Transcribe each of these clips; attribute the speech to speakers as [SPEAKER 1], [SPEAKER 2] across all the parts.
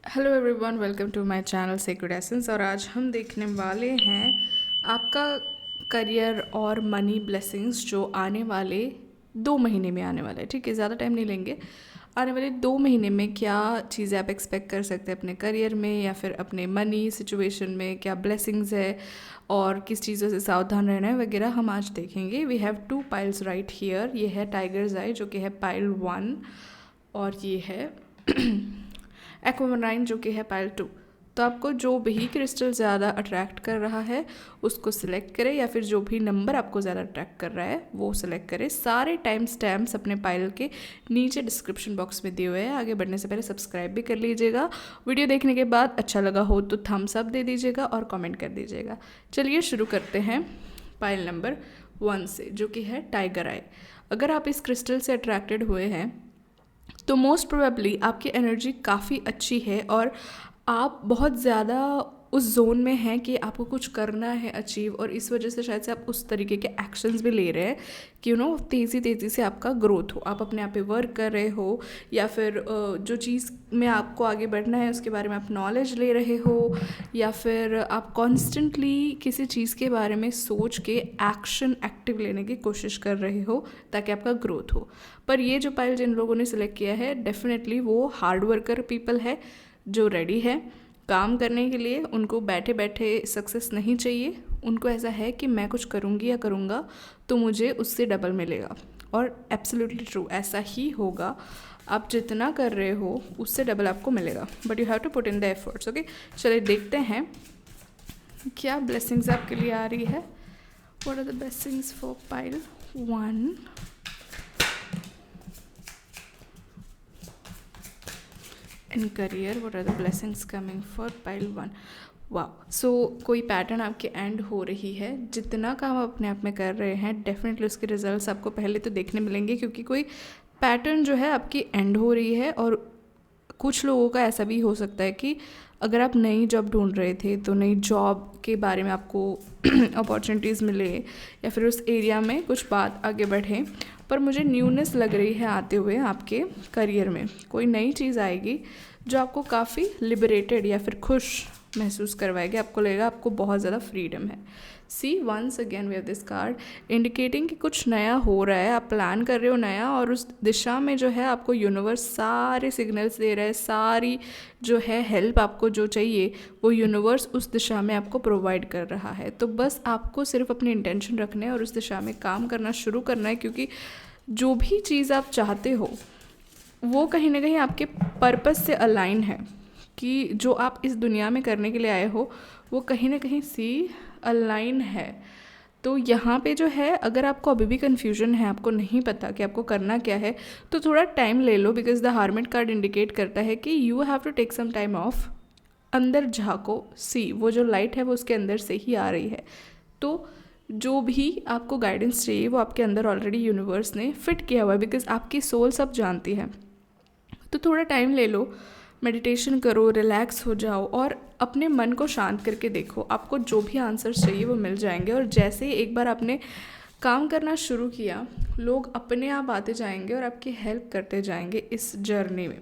[SPEAKER 1] Hello everyone, welcome to my channel sacred essence. और आज हम देखने वाले हैं आपका करियर और मनी ब्लेसिंग्स जो आने वाले 2 महीने में आने वाला है। ठीक है, ज़्यादा टाइम नहीं लेंगे। आने वाले 2 महीने में क्या चीज़ें आप एक्सपेक्ट कर सकते हैं अपने करियर में या फिर अपने मनी सिचुएशन में, क्या ब्लेसिंग्स है और किस चीज़ों से सावधान रहना है वगैरह हम आज देखेंगे। We have 2 piles right here. ये है टाइगर्स आई जो कि है पाइल 1 और ये है एक्वामाराइन जो कि है पाइल 2। तो आपको जो भी क्रिस्टल ज़्यादा अट्रैक्ट कर रहा है उसको सिलेक्ट करें, या फिर जो भी नंबर आपको ज़्यादा अट्रैक्ट कर रहा है वो सिलेक्ट करें। सारे टाइम स्टैम्प्स अपने पाइल के नीचे डिस्क्रिप्शन बॉक्स में दिए हुए हैं। आगे बढ़ने से पहले सब्सक्राइब भी कर लीजिएगा। वीडियो देखने के बाद अच्छा लगा हो तो थम्स अप दे दीजिएगा और कमेंट कर दीजिएगा। चलिए शुरू करते हैं पाइल नंबर 1 से, जो कि है टाइगर आई। अगर आप इस क्रिस्टल से अट्रैक्टेड हुए हैं तो मोस्ट प्रोबेबली आपकी एनर्जी काफ़ी अच्छी है और आप बहुत ज़्यादा उस जोन में हैं कि आपको कुछ करना है अचीव, और इस वजह से शायद से आप उस तरीके के एक्शंस भी ले रहे हैं कि तेज़ी तेज़ी से आपका ग्रोथ हो। आप अपने आप पे वर्क कर रहे हो या फिर जो चीज़ में आपको आगे बढ़ना है उसके बारे में आप नॉलेज ले रहे हो, या फिर आप कॉन्स्टेंटली किसी चीज़ के बारे में सोच के एक्शन एक्टिव लेने की कोशिश कर रहे हो ताकि आपका ग्रोथ हो। पर ये जो पाइल जिन लोगों ने सिलेक्ट किया है डेफिनेटली वो हार्ड वर्कर पीपल है जो रेडी है काम करने के लिए। उनको बैठे बैठे सक्सेस नहीं चाहिए। उनको ऐसा है कि मैं कुछ करूँगी या करूँगा तो मुझे उससे डबल मिलेगा, और एब्सोल्युटली ट्रू, ऐसा ही होगा। आप जितना कर रहे हो उससे डबल आपको मिलेगा, but you have to put in the efforts. Okay, चलिए देखते हैं क्या ब्लेसिंग्स आपके लिए आ रही है। What are the blessings for pile 1? In career, what are the blessings coming for pile 1? वाह, सो कोई पैटर्न आपके एंड हो रही है। जितना काम आप अपने आप में कर रहे हैं डेफिनेटली उसके रिजल्ट्स आपको पहले तो देखने मिलेंगे, क्योंकि कोई पैटर्न जो है आपकी एंड हो रही है। और कुछ लोगों का ऐसा भी हो सकता है कि अगर आप नई जॉब ढूंढ रहे थे तो नई जॉब के बारे में आपको अपॉर्चुनिटीज़ मिले या फिर उस एरिया में कुछ बात आगे बढ़े, पर मुझे न्यूनेस लग रही है आते हुए आपके करियर में। कोई नई चीज़ आएगी जो आपको काफ़ी लिबरेटेड या फिर खुश महसूस करवाएगी। आपको लगेगा आपको बहुत ज़्यादा फ्रीडम है। See once again we have this card indicating कि कुछ नया हो रहा है, आप प्लान कर रहे हो नया, और उस दिशा में जो है आपको यूनिवर्स सारे सिग्नल्स दे रहा है। सारी जो है हेल्प आपको जो चाहिए वो यूनिवर्स उस दिशा में आपको प्रोवाइड कर रहा है। तो बस आपको सिर्फ अपने इंटेंशन रखने हैं और उस दिशा में काम करना शुरू करना है, क्योंकि जो भी चीज़ आप चाहते हो वो कहीं ना कहीं आपके पर्पस से अलाइन है। कि जो आप इस दुनिया में करने के लिए आए हो वो कहीं ना कहीं सी अलाइन है। तो यहाँ पे जो है अगर आपको अभी भी कन्फ्यूजन है, आपको नहीं पता कि आपको करना क्या है, तो थोड़ा टाइम ले लो, because the hermit card indicate करता है कि you have to take some time off. अंदर झाँको, सी वो जो लाइट है वो उसके अंदर से ही आ रही है। तो जो भी आपको गाइडेंस चाहिए वो आपके अंदर ऑलरेडी यूनिवर्स ने फिट किया हुआ है, बिकॉज आपकी सोल सब जानती है। तो थोड़ा टाइम ले लो, मेडिटेशन करो, रिलैक्स हो जाओ और अपने मन को शांत करके देखो। आपको जो भी आंसर्स चाहिए वो मिल जाएंगे। और जैसे ही एक बार आपने काम करना शुरू किया, लोग अपने आप आते जाएंगे और आपकी हेल्प करते जाएंगे इस जर्नी में।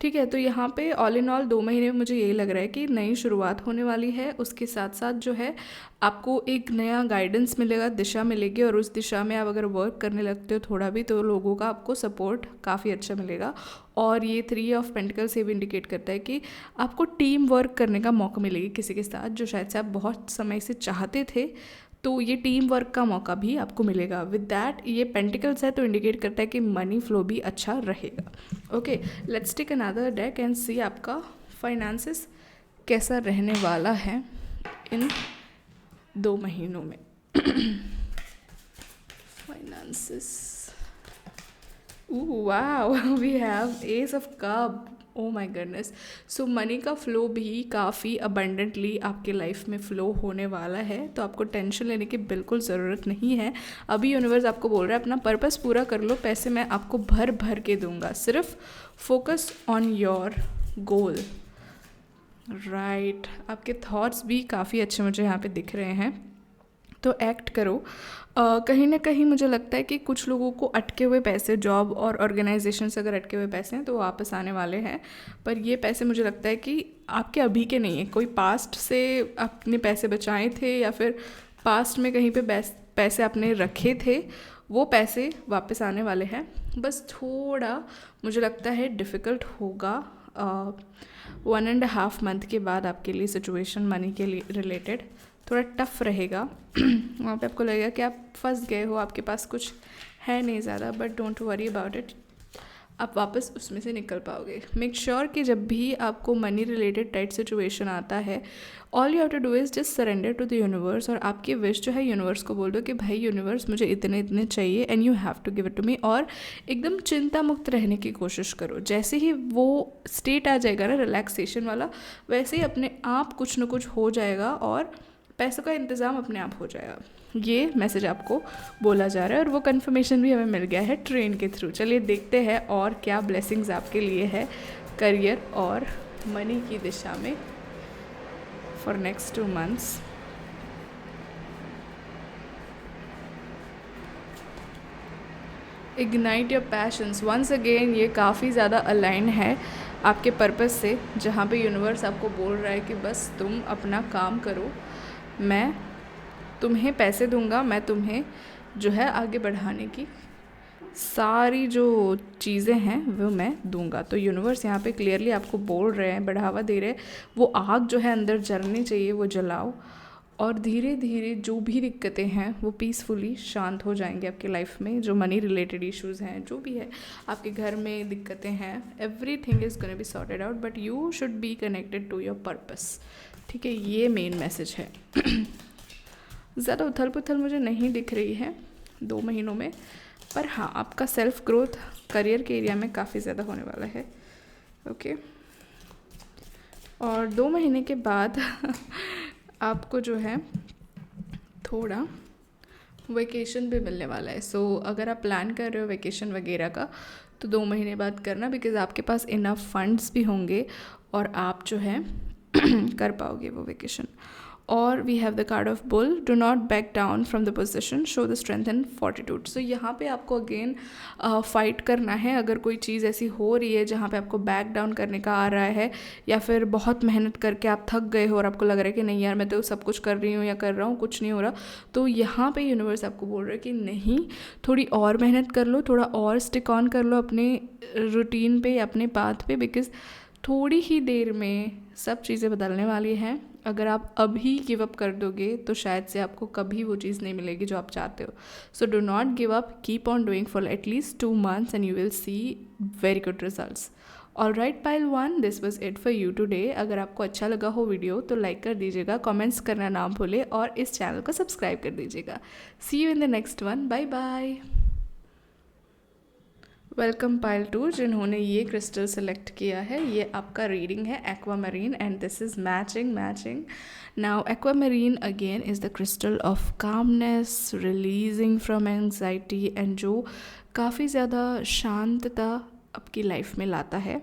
[SPEAKER 1] ठीक है, तो यहाँ पे ऑल इन ऑल 2 महीने में मुझे यही लग रहा है कि नई शुरुआत होने वाली है। उसके साथ साथ जो है आपको एक नया गाइडेंस मिलेगा, दिशा मिलेगी, और उस दिशा में आप अगर वर्क करने लगते हो थोड़ा भी तो लोगों का आपको सपोर्ट काफ़ी अच्छा मिलेगा। और ये 3 ऑफ पेंटिकल से भी इंडिकेट करता है कि आपको टीम वर्क करने का मौका मिलेगी किसी के साथ, जो शायद से आप बहुत समय से चाहते थे। तो ये टीम वर्क का मौका भी आपको मिलेगा। विद दैट ये पेंटिकल्स है तो इंडिकेट करता है कि मनी फ्लो भी अच्छा रहेगा। Okay, let's take another deck and see आपका फाइनेंसेस कैसा रहने वाला है इन 2 महीनों में। Finances, wow, we have ace of cup. Oh my goodness. So money का फ्लो भी काफ़ी अबंडेंटली आपके लाइफ में फ़्लो होने वाला है, तो आपको टेंशन लेने की बिल्कुल ज़रूरत नहीं है। अभी यूनिवर्स आपको बोल रहा है अपना पर्पस पूरा कर लो, पैसे मैं आपको भर भर के दूंगा, सिर्फ focus on your goal. Right, आपके थॉट्स भी काफ़ी अच्छे मुझे यहाँ पे दिख रहे हैं। तो एक्ट करो। कहीं ना कहीं मुझे लगता है कि कुछ लोगों को अटके हुए पैसे, जॉब और ऑर्गेनाइजेशन से अगर अटके हुए पैसे हैं तो वो वापस आने वाले हैं। पर ये पैसे मुझे लगता है कि आपके अभी के नहीं है, कोई पास्ट से आपने पैसे बचाए थे या फिर पास्ट में कहीं पे पैसे आपने रखे थे, वो पैसे वापस आने वाले हैं। बस थोड़ा मुझे लगता है डिफ़िकल्ट होगा 1.5 मंथ के बाद आपके लिए सिचुएशन मनी के लिए रिलेटेड थोड़ा टफ रहेगा। वहाँ पे आपको लगेगा कि आप फंस गए हो, आपके पास कुछ है नहीं ज़्यादा, but don't worry about it, आप वापस उसमें से निकल पाओगे। मेक श्योर कि जब भी आपको मनी रिलेटेड टाइट सिचुएशन आता है, all you have to do is just surrender to the universe, और आपकी विश जो है यूनिवर्स को बोल दो कि भाई यूनिवर्स मुझे इतने इतने चाहिए and you have to give it to me, और एकदम चिंता मुक्त रहने की कोशिश करो। जैसे ही वो स्टेट आ जाएगा ना रिलैक्सेशन वाला, वैसे ही अपने आप कुछ न कुछ हो जाएगा और पैसों का इंतज़ाम अपने आप हो जाएगा। ये मैसेज आपको बोला जा रहा है और वो कंफर्मेशन भी हमें मिल गया है ट्रेन के थ्रू। चलिए देखते हैं और क्या ब्लेसिंग्स आपके लिए है करियर और मनी की दिशा में for next 2 months. Ignite your passions, once again ये काफ़ी ज़्यादा अलाइन है आपके पर्पस से, जहाँ पे यूनिवर्स आपको बोल रहा है कि बस तुम अपना काम करो, मैं तुम्हें पैसे दूंगा, मैं तुम्हें जो है आगे बढ़ाने की सारी जो चीज़ें हैं वो मैं दूंगा। तो यूनिवर्स यहाँ पे क्लियरली आपको बोल रहे हैं, बढ़ावा दे रहे हैं, वो आग जो है अंदर जलनी चाहिए वो जलाओ, और धीरे धीरे जो भी दिक्कतें हैं वो पीसफुली शांत हो जाएंगे आपकी लाइफ में। जो मनी रिलेटेड इश्यूज़ हैं, जो भी है आपके घर में दिक्कतें हैं, everything is gonna be sorted out, but you should be connected to your purpose. ठीक है, ये मेन मैसेज है। ज़्यादा उथल पुथल मुझे नहीं दिख रही है 2 महीनों में, पर हाँ आपका सेल्फ ग्रोथ करियर के एरिया में काफ़ी ज़्यादा होने वाला है। ओके, और 2 महीने के बाद आपको जो है थोड़ा वेकेशन भी मिलने वाला है। सो अगर आप प्लान कर रहे हो वेकेशन वगैरह का तो 2 महीने बाद करना, बिकॉज़ आपके पास इनफ फंड्स भी होंगे और आप जो है कर पाओगे वो वेकेशन। और we have the card of bull, do not back down from the position, show the strength and fortitude. So यहाँ पे आपको अगेन फाइट करना है। अगर कोई चीज़ ऐसी हो रही है जहाँ पे आपको बैक डाउन करने का आ रहा है, या फिर बहुत मेहनत करके आप थक गए हो और आपको लग रहा है कि नहीं यार मैं तो सब कुछ कर रही हूँ या कर रहा हूँ, कुछ नहीं हो रहा, तो यहाँ पे यूनिवर्स आपको बोल रहा है कि नहीं, थोड़ी और मेहनत कर लो, थोड़ा और स्टिक ऑन कर लो अपने रूटीन पे, अपने पाथ पे, बिकॉज़ थोड़ी ही देर में सब चीज़ें बदलने वाली हैं। अगर आप अभी गिव अप कर दोगे तो शायद से आपको कभी वो चीज़ नहीं मिलेगी जो आप चाहते हो। So do not give up, keep on doing for at least 2 months and you will see very good results. All right pile 1, this was it for you today. अगर आपको अच्छा लगा हो वीडियो तो लाइक कर दीजिएगा, कमेंट्स करना ना भूले और इस चैनल को सब्सक्राइब कर दीजिएगा। See you in the next one, bye bye. Welcome pile 2, जिन्होंने ये क्रिस्टल सेलेक्ट किया है, ये आपका रीडिंग है aquamarine and this is matching. Now aquamarine again is the crystal of calmness, releasing from anxiety, and जो काफ़ी ज़्यादा शांतता आपकी लाइफ में लाता है,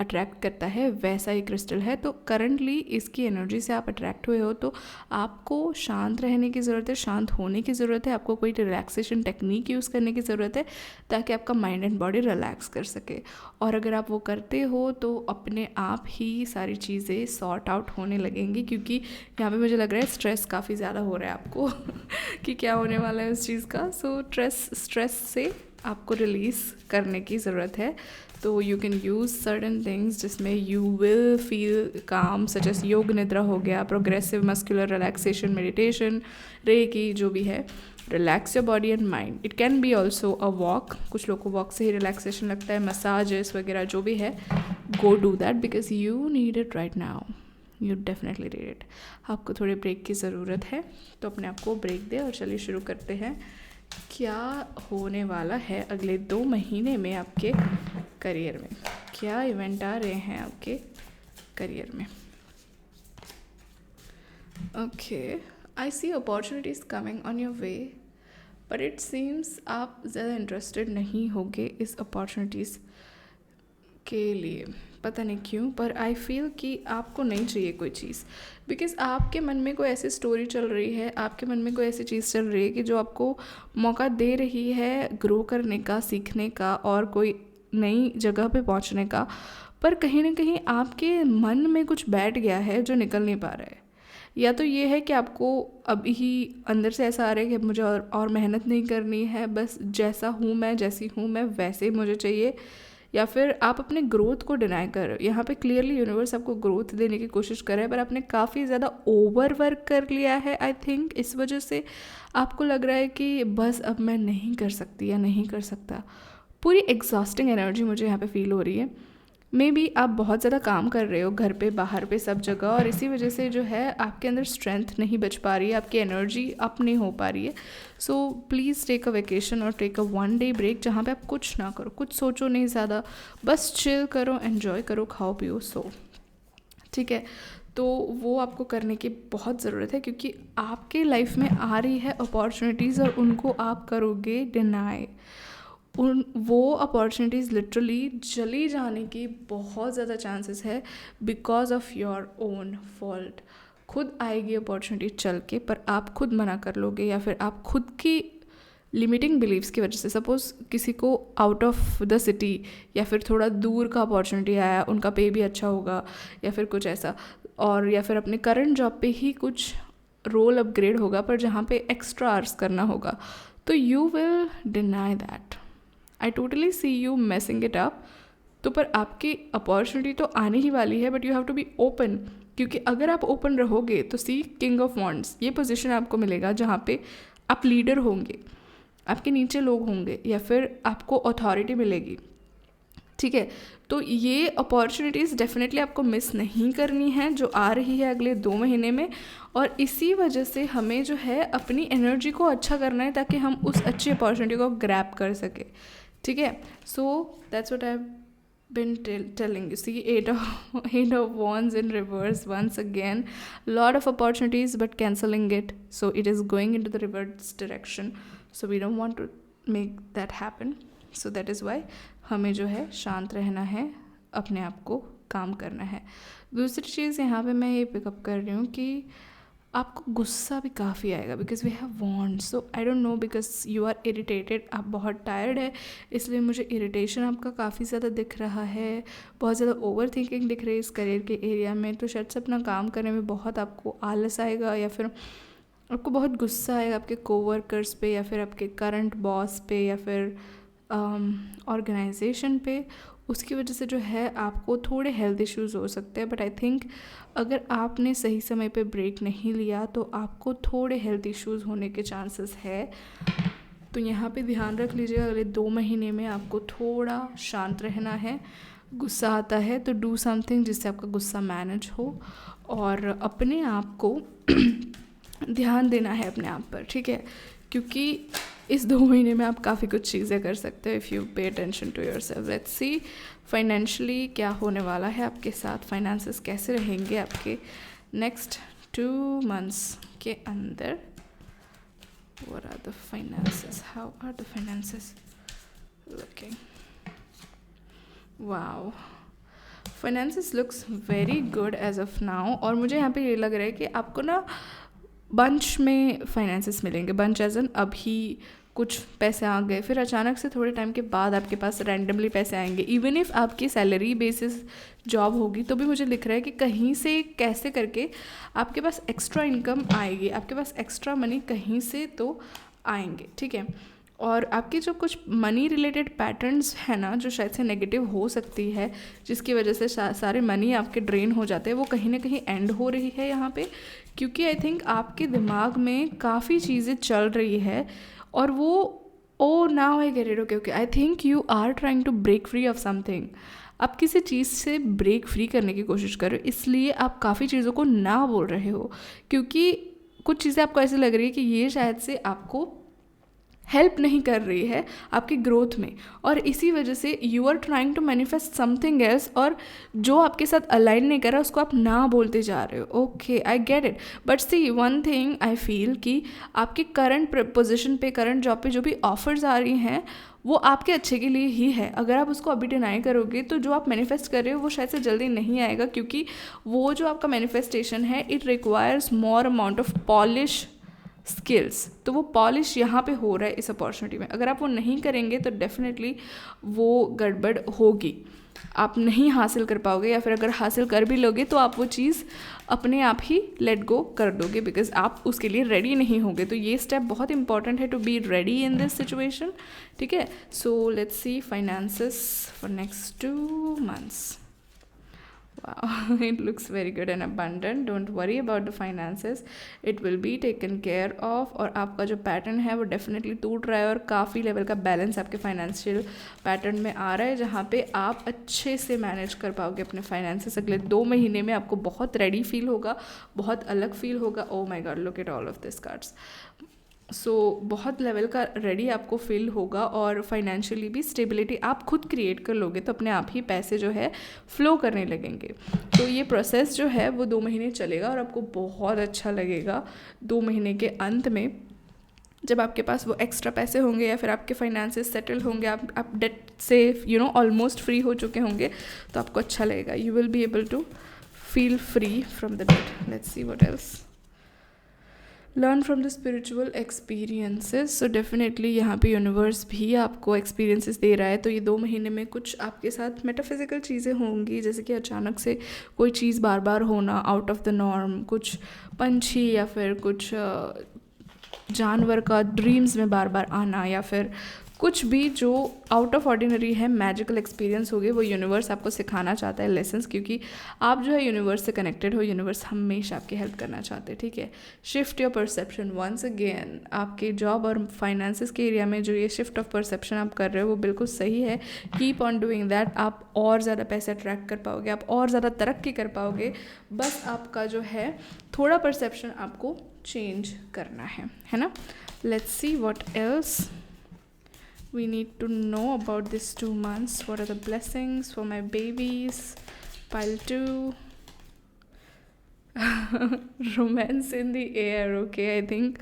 [SPEAKER 1] अट्रैक्ट करता है, वैसा ही क्रिस्टल है। तो करंटली इसकी एनर्जी से आप अट्रैक्ट हुए हो तो आपको शांत रहने की ज़रूरत है, शांत होने की ज़रूरत है, आपको कोई रिलैक्सेशन टेक्निक यूज़ करने की ज़रूरत है ताकि आपका माइंड एंड बॉडी रिलैक्स कर सके। और अगर आप वो करते हो तो अपने आप ही सारी चीज़ें सॉर्ट आउट होने लगेंगी, क्योंकि यहाँ पे मुझे लग रहा है स्ट्रेस काफ़ी ज़्यादा हो रहा है आपको कि क्या होने वाला है उस चीज़ का। सो स्ट्रेस से आपको रिलीज़ करने की ज़रूरत है। तो you can use certain things जिसमें you will feel calm, such as yoga nidra हो गया, progressive muscular relaxation, meditation, reiki, जो भी है, relax your body and mind. It can be also a walk, कुछ लोग को वॉक से ही रिलैक्सेशन लगता है, मसाजेस वगैरह जो भी है, go do that because you need it right now, you definitely need it. आपको थोड़े ब्रेक की ज़रूरत है, तो अपने आप को ब्रेक दे। और चलिए शुरू करते हैं, क्या होने वाला है अगले 2 महीने में आपके करियर में, क्या इवेंट आ रहे हैं आपके करियर में। Okay, I see opportunities coming on your way, but it seems आप ज़्यादा इंटरेस्टेड नहीं होगे इस अपॉर्चुनिटीज़ के लिए। पता नहीं क्यों, पर आई फील कि आपको नहीं चाहिए कोई चीज़, बिकॉज़ आपके मन में कोई ऐसी स्टोरी चल रही है, आपके मन में कोई ऐसी चीज़ चल रही है कि जो आपको मौका दे रही है ग्रो करने का, सीखने का और कोई नई जगह पे पहुंचने का। पर कहीं ना कहीं आपके मन में कुछ बैठ गया है जो निकल नहीं पा रहा है। या तो ये है कि आपको अभी ही अंदर से ऐसा आ रहा है कि मुझे और मेहनत नहीं करनी है, बस जैसा हूँ मैं, जैसी हूँ मैं वैसे ही मुझे चाहिए। या फिर आप अपने ग्रोथ को डिनाई कर रहे हो। यहाँ पे क्लियरली यूनिवर्स आपको ग्रोथ देने की कोशिश कर रहा है, पर आपने काफ़ी ज़्यादा ओवर वर्क कर लिया है आई थिंक। इस वजह से आपको लग रहा है कि बस अब मैं नहीं कर सकती या नहीं कर सकता। पूरी एग्जॉस्टिंग एनर्जी मुझे यहाँ पे फील हो रही है। मे बी आप बहुत ज़्यादा काम कर रहे हो घर पे, बाहर पे, सब जगह, और इसी वजह से जो है आपके अंदर स्ट्रेंथ नहीं बच पा रही है, आपकी एनर्जी अप नहीं हो पा रही है। So please take a vacation और टेक अ 1 डे ब्रेक जहाँ पे आप कुछ ना करो, कुछ सोचो नहीं ज़्यादा, बस चिल करो, एन्जॉय करो, खाओ पियो, सो। ठीक है, तो वो आपको करने की बहुत ज़रूरत है, क्योंकि आपके लाइफ में आ रही है अपॉर्चुनिटीज़ और उनको आप करोगे डिनाई। वो अपॉर्चुनिटीज़ लिटरली चली जाने की बहुत ज़्यादा चांसेस है because of your own fault. खुद आएगी अपॉर्चुनिटी चल के, पर आप खुद मना कर लोगे, या फिर आप खुद की लिमिटिंग बिलीव्स की वजह से। सपोज़ किसी को आउट ऑफ द सिटी या फिर थोड़ा दूर का अपॉर्चुनिटी आया, उनका पे भी अच्छा होगा या फिर कुछ ऐसा, और या फिर अपने करंट जॉब पे ही कुछ रोल अपग्रेड होगा पर जहाँ पे एक्स्ट्रा आवर्स करना होगा, तो you will deny that. I totally see you messing it up. तो पर आपकी अपॉर्चुनिटी तो आने ही वाली है, but you have to be open, क्योंकि अगर आप ओपन रहोगे तो सी किंग ऑफ वॉन्ड्स ये पोजीशन आपको मिलेगा जहाँ पे आप लीडर होंगे, आपके नीचे लोग होंगे, या फिर आपको अथॉरिटी मिलेगी। ठीक है, तो ये अपॉर्चुनिटीज़ डेफिनेटली आपको मिस नहीं करनी है जो आ रही है अगले 2 महीने में। और इसी वजह से हमें जो है अपनी एनर्जी को अच्छा करना है ताकि हम उस अच्छी अपॉर्चुनिटी को ग्रैब कर सके। ठीक है, so that's what I have been telling you. See, eight of wands in reverse once again. Lot of opportunities but cancelling it, so it is going into the reverse direction, so we don't want to make that happen. So that is why हमें जो है शांत रहना है, अपने आप को काम करना है। दूसरी चीज़ यहाँ पे मैं ये पिकअप कर रही हूँ कि आपको गुस्सा भी काफ़ी आएगा because we have want. So I don't know, because you are irritated, आप बहुत टायर्ड है, इसलिए मुझे इरिटेशन आपका काफ़ी ज़्यादा दिख रहा है, बहुत ज़्यादा ओवर थिंकिंग दिख रही है इस करियर के एरिया में। तो शायद से अपना काम करने में बहुत आपको आलस आएगा, या फिर आपको बहुत गुस्सा आएगा आपके कोवर्कर्स पे, या फिर आपके करंट बॉस पे, या फिर ऑर्गेनाइजेशन पे। उसकी वजह से जो है आपको थोड़े हेल्थ इश्यूज़ हो सकते हैं, बट आई थिंक अगर आपने सही समय पे ब्रेक नहीं लिया तो आपको थोड़े हेल्थ इश्यूज़ होने के चांसेस है। तो यहाँ पे ध्यान रख लीजिएगा, अगले 2 महीने में आपको थोड़ा शांत रहना है। गुस्सा आता है तो डू समथिंग जिससे आपका गुस्सा मैनेज हो, और अपने आप को ध्यान देना है अपने आप पर। ठीक है, क्योंकि इस 2 महीने में आप काफ़ी कुछ चीज़ें कर सकते हो if you pay attention to yourself. Let's see financially क्या होने वाला है आपके साथ, फाइनेंसेस कैसे रहेंगे आपके नेक्स्ट 2 मंथ्स के अंदर। What are the finances? How are the finances looking? Wow. Finances looks very good as of now। और मुझे यहाँ पे ये लग रहा है कि आपको ना बंच में फाइनेंसेस मिलेंगे। बंच एज एन अभी कुछ पैसे आ गए, फिर अचानक से थोड़े टाइम के बाद आपके पास रैंडमली पैसे आएंगे। इवन इफ़ आपकी सैलरी बेसिस जॉब होगी तो भी मुझे लिख रहा है कि कहीं से कैसे करके आपके पास एक्स्ट्रा इनकम आएगी, आपके पास एक्स्ट्रा मनी कहीं से तो आएंगे। ठीक है, और आपके जो कुछ मनी रिलेटेड पैटर्न्स है ना, जो शायद से नेगेटिव हो सकती है, जिसकी वजह से सारे मनी आपके ड्रेन हो जाते हैं, वो कहीं ना कहीं एंड हो रही है यहाँ पे। क्योंकि आई थिंक आपके दिमाग में काफ़ी चीज़ें चल रही है और वो now I get it. Okay, I think you are trying to break free of something. आप किसी चीज़ से ब्रेक फ्री करने की कोशिश कर रहे हो, इसलिए आप काफ़ी चीज़ों को ना बोल रहे हो, क्योंकि कुछ चीज़ें आपको ऐसे लग रही है कि ये शायद से आपको हेल्प नहीं कर रही है आपकी ग्रोथ में, और इसी वजह से you are trying to manifest something else, और जो आपके साथ अलाइन नहीं कर रहा उसको आप ना बोलते जा रहे हो। Okay, I get it, but see one thing I feel कि आपकी करंट पोजीशन पे, करंट जॉब पे जो भी ऑफर्स आ रही हैं वो आपके अच्छे के लिए ही है। अगर आप उसको अभी डिनाई करोगे तो जो आप मैनिफेस्ट कर रहे हो वो शायद से जल्दी नहीं आएगा, क्योंकि वो जो आपका मैनिफेस्टेशन है it requires more amount of polish skills. तो वो पॉलिश यहाँ पे हो रहा है इस अपॉर्चुनिटी में। अगर आप वो नहीं करेंगे तो डेफिनेटली वो गड़बड़ होगी, आप नहीं हासिल कर पाओगे, या फिर अगर हासिल कर भी लोगे तो आप वो चीज़ अपने आप ही लेट गो कर दोगे, बिकॉज आप उसके लिए रेडी नहीं होगे। तो ये स्टेप बहुत इंपॉर्टेंट है to be ready in this situation, ठीक है। So let's see finances for next 2 months. Wow, it looks very good and abundant. Don't worry about the finances. It will be taken care of. और आपका जो pattern है वो definitely टूट रहा है और काफ़ी लेवल का बैलेंस आपके फाइनेंशियल पैटर्न में आ रहा है, जहाँ पे आप अच्छे से मैनेज कर पाओगे अपने फाइनेंसेस। अगले 2 महीने में आपको बहुत रेडी फील होगा, बहुत अलग फील होगा। Oh my god, look at all of this cards. So बहुत लेवल का रेडी आपको फील होगा और फाइनेंशियली भी स्टेबिलिटी आप खुद क्रिएट कर लोगे, तो अपने आप ही पैसे जो है फ्लो करने लगेंगे। तो ये प्रोसेस जो है वो 2 महीने चलेगा और आपको बहुत अच्छा लगेगा। 2 महीने के अंत में जब आपके पास वो एक्स्ट्रा पैसे होंगे या फिर आपके फाइनेंसेस सेटल होंगे, आप डेट से ऑलमोस्ट फ्री हो चुके होंगे, तो आपको अच्छा लगेगा। You will be able to feel free from the debt. Let's see what else. Learn from the spiritual experiences. So definitely यहाँ पे यूनिवर्स भी आपको एक्सपीरियंसेस दे रहा है। तो ये 2 महीने में कुछ आपके साथ मेटाफिजिकल चीज़ें होंगी, जैसे कि अचानक से कोई चीज़ बार बार होना आउट ऑफ द नॉर्म, कुछ पंछी या फिर कुछ जानवर का ड्रीम्स में बार बार आना, या फिर कुछ भी जो आउट ऑफ ऑर्डिनरी है, मैजिकल एक्सपीरियंस हो गए, वो यूनिवर्स आपको सिखाना चाहता है लेसन्स, क्योंकि आप जो है यूनिवर्स से कनेक्टेड हो। यूनिवर्स हमेशा आपकी हेल्प करना चाहते हैं, ठीक है। Shift your perception once again. आपके जॉब और फाइनेंसेस के एरिया में जो ये शिफ्ट ऑफ परसेप्शन आप कर रहे हो वो बिल्कुल सही है। Keep on doing that. आप और ज़्यादा पैसे अट्रैक्ट कर पाओगे, आप और ज़्यादा तरक्की कर पाओगे। बस आपका जो है थोड़ा परसेप्शन आपको चेंज करना है ना। Let's see what else we need to know about these 2 months. What are the blessings for my babies? Pile 2. Romance in the air. Okay, I think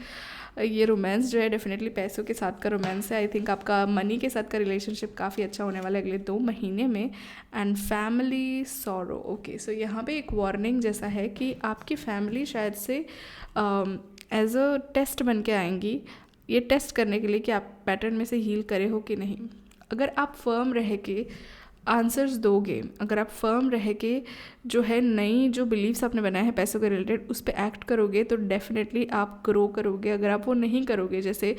[SPEAKER 1] ये रोमांस जो है डेफिनेटली पैसों के साथ का रोमांस है। आई थिंक आपका money के साथ का रिलेशनशिप काफ़ी अच्छा होने वाला है अगले 2 महीने में। And family sorrow. ओके, सो यहाँ पे एक वार्निंग जैसा है कि आपकी फैमिली शायद से एज अ टेस्ट बन के आएंगी, ये टेस्ट करने के लिए कि आप पैटर्न में से हील करे हो कि नहीं। अगर आप फर्म रह के आंसर्स दोगे, अगर आप फर्म रह के जो है नई जो बिलीव्स आपने बनाए हैं पैसों के रिलेटेड उस पर एक्ट करोगे, तो डेफिनेटली आप ग्रो करोगे। अगर आप वो नहीं करोगे, जैसे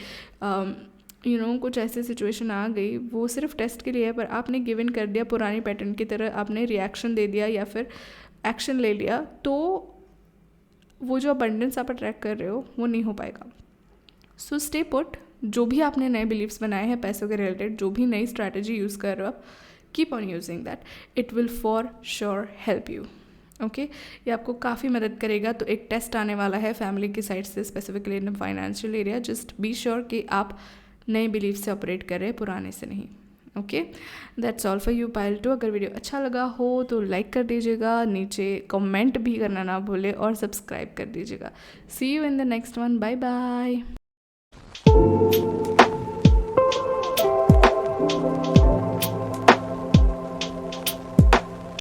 [SPEAKER 1] कुछ ऐसी सिचुएशन आ गई, वो सिर्फ टेस्ट के लिए है, पर आपने गिव इन कर दिया पुरानी पैटर्न की तरह, आपने रिएक्शन दे दिया या फिर एक्शन ले लिया, तो वो जो अबंडेंस आप अट्रैक्ट कर रहे हो वो नहीं हो पाएगा। So stay put. जो भी आपने नए बिलीव्स बनाए हैं पैसों के रिलेटेड, जो भी नई स्ट्रैटेजी यूज़ कर रहे हो आप, keep on using that. It will for sure help you. Okay, ये आपको काफ़ी मदद करेगा। तो एक टेस्ट आने वाला है फैमिली की साइड से, specifically in financial area. Just be sure कि आप नए बिलीव से ऑपरेट कर रहे हैं, पुराने से नहीं। Okay, that's all for you pile 2। अगर वीडियो अच्छा लगा हो तो लाइक कर दीजिएगा, नीचे कमेंट भी करना ना भूले और सब्सक्राइब कर दीजिएगा। See you in the next one. Bye bye.